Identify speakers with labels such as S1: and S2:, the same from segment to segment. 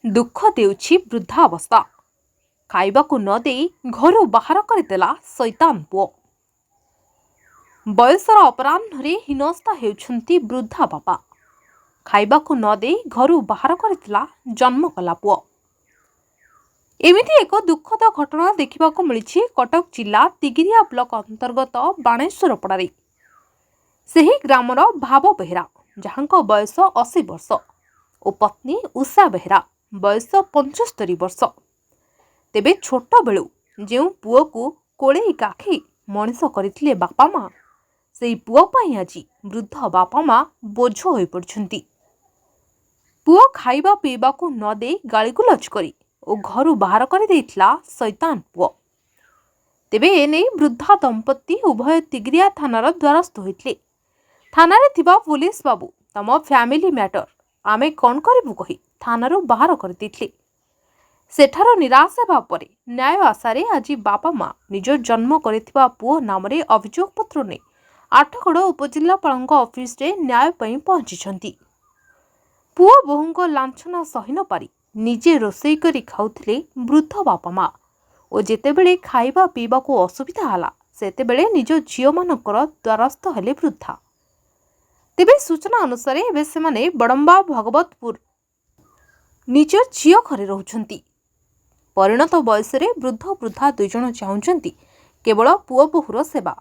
S1: दुख देउछि वृद्धावस्था खाइबाकु न देई घरु बाहर करदेला शैतान पुओ। बयसर अपराह्न हिनस्ता हेउछन्ति वृद्धा बापा खाइबाकु न देई घरु बाहर करदेला जन्म कला पुओ। एमिति एक दुखद घटना देखिबाकु मिलिछि कटक जिला तिगिरिया ब्लॉक अंतर्गत बाणेश्वर पड़ारे। सेही ग्रामर भाव बेहेरा जहांको बयस 80 वर्ष और पत्नी उषा बेहेरा बयस 75 वर्ष। तेबे छोट बेलू जो पुओ को कोड़े काखी मनीष करथिले बापा माँ सेही पुओ पाई आज वृद्ध बापा माँ बोझ होई पड़छन्ती। पुओ खाइबा पीबा को न दे गालीगुलज करी और घरु बाहर कर देइथिला शैतान पुओ। तेबे एने वृद्धा दंपति उभय तिगिरिया थानार द्वारस्थ होइथिले। थानारे थिबा पुलिस बाबू तम फैमिली मैटर आमे कौन करिबु कही थानारू बाहर कर देइथिले। सेठारो निराश हेबा परे न्याय आशारे आज बापा माँ निज जन्म करिथिबा पुओ नामरे अभियोग पत्र ने आठगड़ उपजिल्लापालଙ୍କ ऑफिस रे न्याय पई पहुंचिछन्ती। पुओ बोहूंको लांछना सही न पारी निजे रोषेई करी खाउथिले वृद्ध बापा माँ और जेतेबेले खाइबा पीबा को असुविधा हला सेतेबेले निज झियो मानकर द्वारस्थ हेले वृद्धा। तेबे सूचना अनुसार एबे सेमाने बड़म्बा भगवतपुर निज झियो घरे रहउछन्ती। परिणत बयस वृद्ध वृद्धा दुई जण चाहुछन्ती केवल पुओ बोहूर सेवा,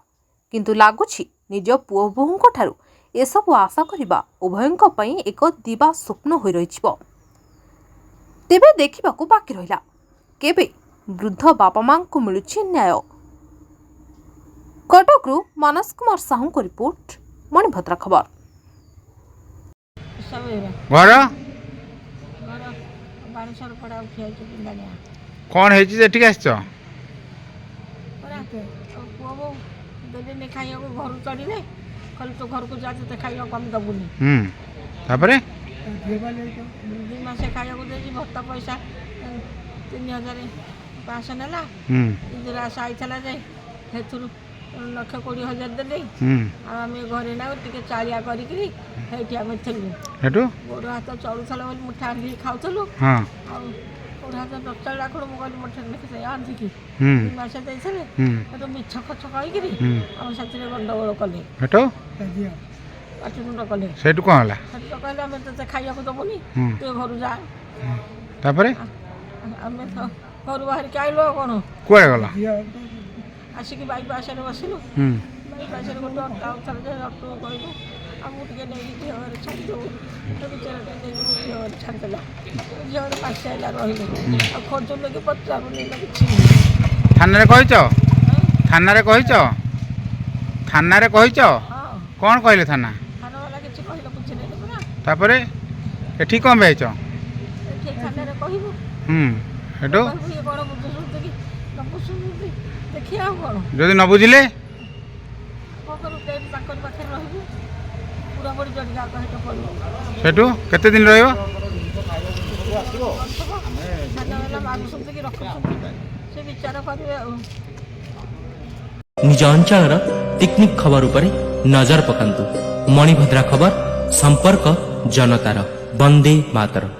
S1: किंतु लागुछि निज पुओ बोहूंक ठारू एसबु आशा करिबा उभयंक पई एक दिवा स्वप्न होई रहिछिबो। तेबे देखिबाकू बाकी रहिला केबे वृद्ध बापा मां को मिलुछि न्याय। कटकरू मानस कुमार साहू को रिपोर्ट, मणिभद्रा खबर।
S2: कौन है जी ठीक आछो
S3: देले खाइया को घर चढ़िले कल तो घर को जाते तो खाइया कम दबुनी
S2: तापरे
S3: 2 मास खाइया को देजी भत्ता पैसा 3500 नेला इंदिरा आशा आइथला जे हेतुर 1,20,000 देले आम घरे ना टिके चालिया करिकरी हेठी आम थलु
S2: हेटु
S3: गोड़ हाथ चलुथला बोली मुठा आंधी खाउथलु
S2: हां
S3: गोड़ हाथ डॉक्टर डाखड़ मोबाइल मुठा लेके आंधी की 2 मास देइछले तो मिछ खच कहिकरी हम साथी गंडगोल कले
S2: हेटु
S3: पाटिमुंड कले
S2: सेटु कोन हला
S3: सेटु कहले हम तो खाइया को दबुनी तू घर जा
S2: तापरे
S3: हम तो घर बाहर के आइलो कोन
S2: कोए गला
S3: आसिक बाइक पासरे बसिलु बाइक पासरे गोटे अट्टा उथर जे अट्टू कहलु हम टिके नै घर छाड़ दो तो बिचारा नै घर छाड़ देला घर पास आइला रहिलो आ खर्च लगे 50 नै लगे
S2: थाना रे कहिचो थाना रे कहिचो कौन कहले थाना
S3: वाला किछि कहले पुछि नै पुरा
S2: तापरे एठी कम बेचो
S3: एठी थाना रे कहिबो
S2: हेटो
S3: ये कोन बुझुछु कि न बुझुछु देखिया कोन
S2: जदी न बुझिले
S3: कोकर पेट ताकर पाखे रहबो पूरा बड़ी जगह का हेटो पड़ो
S2: सेटू केते दिन रहइबो
S3: थाना वाला मागुछु कि रखछु से विचार करबे
S4: निज अंचल टेक्निक खबर उपरे नजर पकांतु। मणिभद्रा खबर संपर्क जनतार। वंदे मातरम।